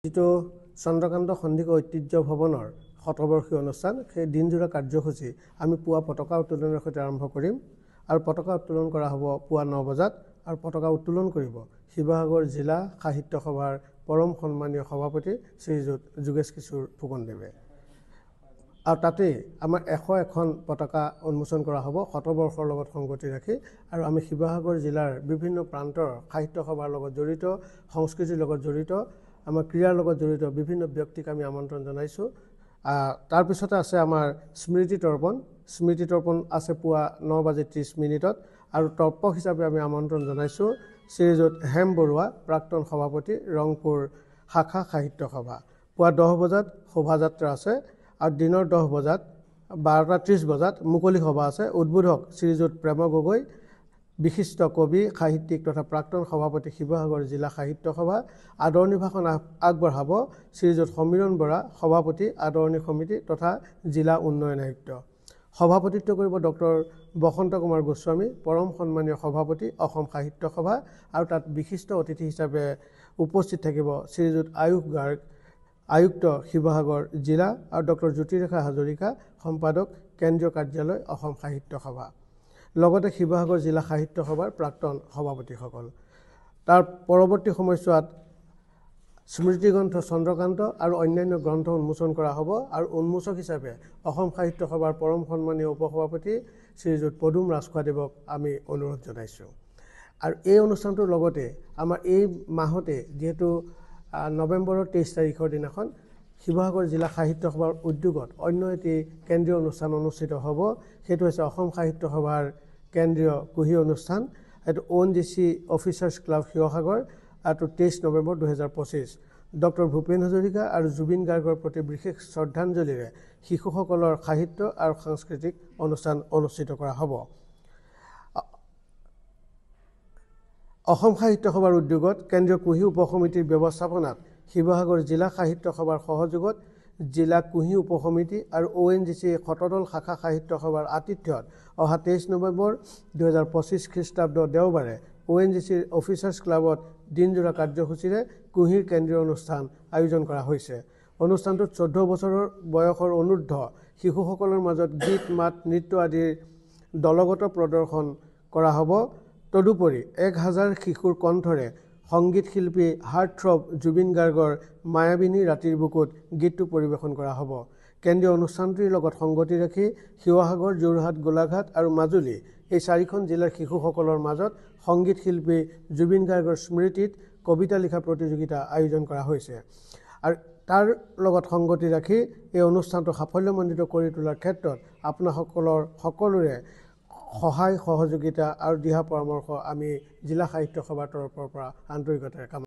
যিটো চন্দ্ৰকান্ত সন্দিকৈ ঐতিহ্য ভৱনৰ শতবৰ্ষী অনুষ্ঠান সেই দিনজোৰা কাৰ্যসূচী আমি পুৱা পতাকা উত্তোলনৰ সৈতে আৰম্ভ কৰিম আৰু পতাকা উত্তোলন কৰা হ'ব পুৱা 9 বজাত আৰু পতাকা উত্তোলন কৰিব শিৱসাগৰ জিলা সাহিত্য সভাৰ পৰম সন্মানীয় সভাপতি শ্ৰীযুত যোগেশ কিশোৰ ফুকনদেৱে আৰু তাতে আমাৰ 101খন পতাকা উন্মোচন কৰা হ'ব শতবৰ্ষৰ লগত সংগতি ৰাখি আৰু আমি শিৱসাগৰ জিলাৰ বিভিন্ন প্ৰান্তৰ সাহিত্য সভাৰ লগত জড়িত সংস্কৃতিৰ লগত জড়িত আমাৰ ক্ৰীড়াৰ লগত জড়িত বিভিন্ন ব্যক্তিক আমি আমন্ত্ৰণ জনাইছোঁ তাৰ পিছতে আছে আমাৰ স্মৃতি তৰ্পণ আছে পুৱা 9:30 আৰু তৰ্পক হিচাপে আমি আমন্ত্ৰণ জনাইছোঁ শ্ৰীযুত হেম বৰুৱা প্ৰাক্তন সভাপতি ৰংপুৰ শাখা সাহিত্য সভা পুৱা 10 বজাত শোভাযাত্ৰা আছে আৰু দিনৰ 10 বজাত 12:30 বজাত মুকলি সভা আছে উদ্বোধক শ্ৰীযুত প্ৰেম গগৈ বিশিষ্ট কবি সাহিত্যিক তথা প্ৰাক্তন সভাপতি শিৱসাগৰ জিলা সাহিত্য সভা আদৰণি ভাষণ আগবঢ়াব শ্ৰীযুত সমীৰণ বৰা সভাপতি আদৰণি সমিতি তথা জিলা উন্নয়ন আয়ুক্ত সভাপতিত্ব কৰিব ডক্টৰ বসন্ত কুমাৰ গোস্বামী পৰম সন্মানীয় সভাপতি অসম সাহিত্য সভা আৰু তাত বিশিষ্ট অতিথি হিচাপে উপস্থিত থাকিব শ্ৰীযুত আয়ুষ গাৰ্গ আয়ুক্ত শিৱসাগৰ জিলা আৰু ডক্টৰ জ্যোতিৰেখা হাজৰিকা সম্পাদক কেন্দ্ৰীয় কাৰ্যালয় অসম সাহিত্য সভা লগতে শিৱসাগৰ জিলা সাহিত্য সভাৰ প্ৰাক্তন সভাপতিসকল তাৰ পৰৱৰ্তী সময়ছোৱাত স্মৃতি গ্ৰন্থ চন্দ্ৰকান্ত আৰু অন্যান্য গ্ৰন্থ উন্মোচন কৰা হ'ব আৰু উন্মোচক হিচাপে অসম সাহিত্য সভাৰ পৰম সন্মানীয় উপসভাপতি শ্ৰীযুত পদুম ৰাজখোৱাদেৱক আমি অনুৰোধ জনাইছোঁ আৰু এই অনুষ্ঠানটোৰ লগতে আমাৰ এই মাহতে যিহেতু নৱেম্বৰৰ 23 তাৰিখৰ দিনাখন শিৱসাগৰ জিলা সাহিত্য সভাৰ উদ্যোগত অন্য এটি কেন্দ্ৰীয় অনুষ্ঠান অনুষ্ঠিত হ'ব সেইটো হৈছে অসম সাহিত্য সভাৰ কেন্দ্ৰীয় কুহি অনুষ্ঠান এইটো ONGC অফিচাৰ্ছ ক্লাব শিৱসাগৰ আৰু 23 নৱেম্বৰ 2025 ডক্টৰ ভূপেন হাজৰিকা আৰু জুবিন গাৰ্গৰ প্ৰতি বিশেষ শ্ৰদ্ধাঞ্জলিৰে শিশুসকলৰ সাহিত্য আৰু সাংস্কৃতিক অনুষ্ঠান অনুষ্ঠিত কৰা হ'ব অসম সাহিত্য সভাৰ উদ্যোগত কেন্দ্ৰীয় কুহি উপসমিতিৰ ব্যৱস্থাপনাত শিৱসাগৰ জিলা সাহিত্য সভাৰ সহযোগত জিলা কুহি উপসমিতি আৰু ONGC শতদল শাখা সাহিত্য সভাৰ আতিথ্যত অহা 23 নৱেম্বৰ 2025 খ্ৰীষ্টাব্দ দেওবাৰে ONGCৰ অফিচাৰ্ছ ক্লাবত দিনজোৰা কাৰ্যসূচীৰে কুহিৰ কেন্দ্ৰীয় অনুষ্ঠান আয়োজন কৰা হৈছে অনুষ্ঠানটোত 14 বছৰৰ বয়সৰ অনূৰ্ধ্ব শিশুসকলৰ মাজত গীত মাত নৃত্য আদিৰ দলগত প্ৰদৰ্শন কৰা হ'ব তদুপৰি 1000 শিশুৰ কণ্ঠৰে সংগীত শিল্পী হাৰ্টথ্ৰব জুবিন গাৰ্গৰ মায়াবিনী ৰাতিৰ বুকুত গীতটো পৰিৱেশন কৰা হ'ব কেন্দ্ৰীয় অনুষ্ঠানটিৰ লগত সংগতি ৰাখি শিৱসাগৰ যোৰহাট গোলাঘাট আৰু মাজুলী এই 4খন জিলাৰ শিশুসকলৰ মাজত সংগীত শিল্পী জুবিন গাৰ্গৰ স্মৃতিত কবিতা লিখা প্ৰতিযোগিতা আয়োজন কৰা হৈছে আৰু তাৰ লগত সংগতি ৰাখি এই অনুষ্ঠানটো সাফল্যমণ্ডিত কৰি তোলাৰ ক্ষেত্ৰত আপোনাসকলৰ সকলোৰে সহায় সহযোগিতা আৰু দিহা পৰামৰ্শ আমি জিলা সাহিত্য সভাৰ তৰফৰ পৰা আন্তৰিকতাৰে